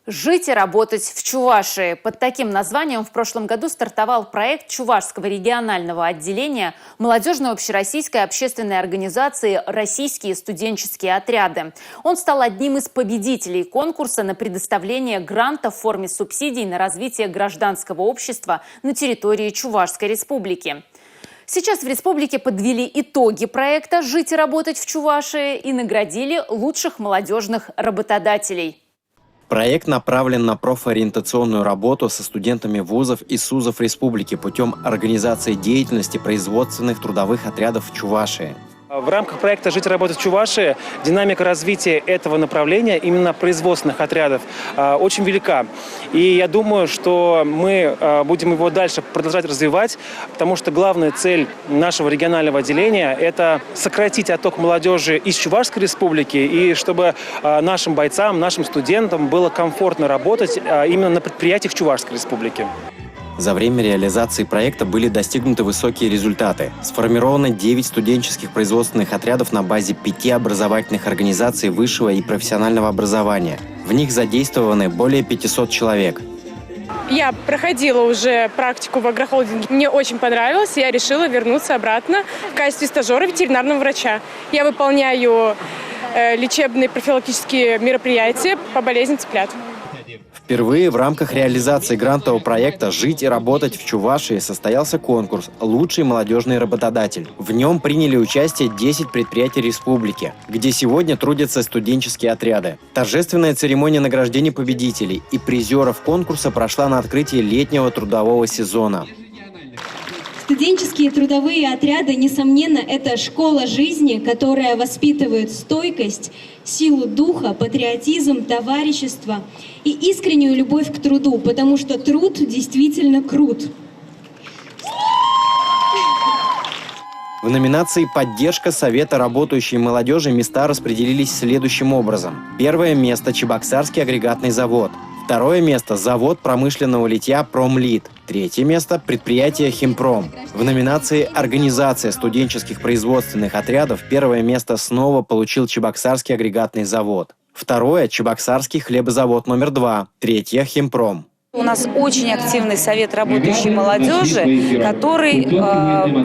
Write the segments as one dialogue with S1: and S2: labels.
S1: Жить и работать в Чувашии. Под таким названием в прошлом году стартовал проект Чувашского регионального отделения молодежной общероссийской общественной организации «Российские студенческие отряды». Он стал одним из победителей конкурса на предоставление гранта в форме субсидий на развитие гражданского общества на территории Чувашской республики. Сейчас в республике подвели итоги проекта «Жить и работать в Чувашии» и наградили лучших молодежных работодателей.
S2: Проект направлен на профориентационную работу со студентами вузов и СУЗов республики путем организации деятельности производственных трудовых отрядов в Чувашии.
S3: В рамках проекта «Жить и работать в Чувашии» динамика развития этого направления, именно производственных отрядов, очень велика. И я думаю, что мы будем его дальше продолжать развивать, потому что главная цель нашего регионального отделения – это сократить отток молодежи из Чувашской республики, и чтобы нашим бойцам, нашим студентам было комфортно работать именно на предприятиях Чувашской республики.
S2: За время реализации проекта были достигнуты высокие результаты. Сформировано 9 студенческих производственных отрядов на базе 5 образовательных организаций высшего и профессионального образования. В них задействованы более 500 человек.
S4: Я проходила уже практику в агрохолдинге. Мне очень понравилось, я решила вернуться обратно в качестве стажера ветеринарного врача. Я выполняю лечебные профилактические мероприятия по болезням цыплят.
S2: Впервые в рамках реализации грантового проекта «Жить и работать в Чувашии» состоялся конкурс «Лучший молодежный работодатель». В нем приняли участие 10 предприятий республики, где сегодня трудятся студенческие отряды. Торжественная церемония награждения победителей и призеров конкурса прошла на открытии летнего трудового сезона.
S5: Студенческие трудовые отряды, несомненно, это школа жизни, которая воспитывает стойкость, силу духа, патриотизм, товарищество и искреннюю любовь к труду, потому что труд действительно крут.
S2: В номинации «Поддержка Совета работающей молодежи» места распределились следующим образом. Первое место – Чебоксарский агрегатный завод. Второе место – завод промышленного литья «Промлит». Третье место – предприятие «Химпром». В номинации «Организация студенческих производственных отрядов» первое место снова получил Чебоксарский агрегатный завод. Второе – Чебоксарский хлебозавод номер 2. Третье – «Химпром».
S6: У нас очень активный совет работающей молодежи, который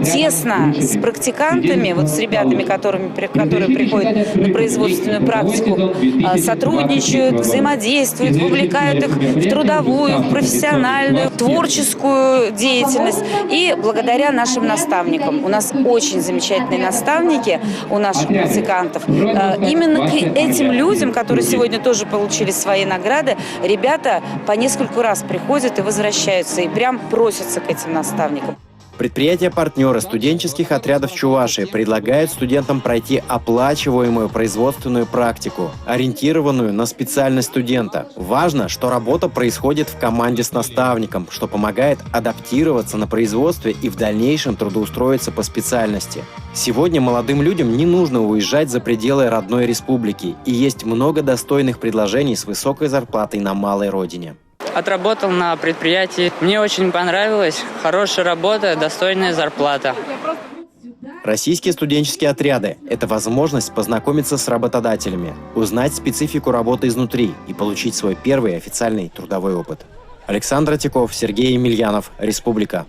S6: тесно с практикантами, вот с ребятами, которые приходят на производственную практику, сотрудничают, взаимодействуют, вовлекают их в трудовую, в профессиональную, творческую деятельность. И благодаря нашим наставникам, у нас очень замечательные наставники у наших практикантов, именно к этим людям, которые сегодня тоже получили свои награды, ребята по нескольку раз приходят и возвращаются, и прям просятся к этим наставникам.
S2: Предприятия-партнеры студенческих отрядов Чувашии предлагают студентам пройти оплачиваемую производственную практику, ориентированную на специальность студента. Важно, что работа происходит в команде с наставником, что помогает адаптироваться на производстве и в дальнейшем трудоустроиться по специальности. Сегодня молодым людям не нужно уезжать за пределы родной республики, и есть много достойных предложений с высокой зарплатой на малой родине.
S7: Отработал на предприятии. Мне очень понравилось. Хорошая работа, достойная зарплата.
S2: Российские студенческие отряды – это возможность познакомиться с работодателями, узнать специфику работы изнутри и получить свой первый официальный трудовой опыт. Александр Тиков, Сергей Емельянов, Республика.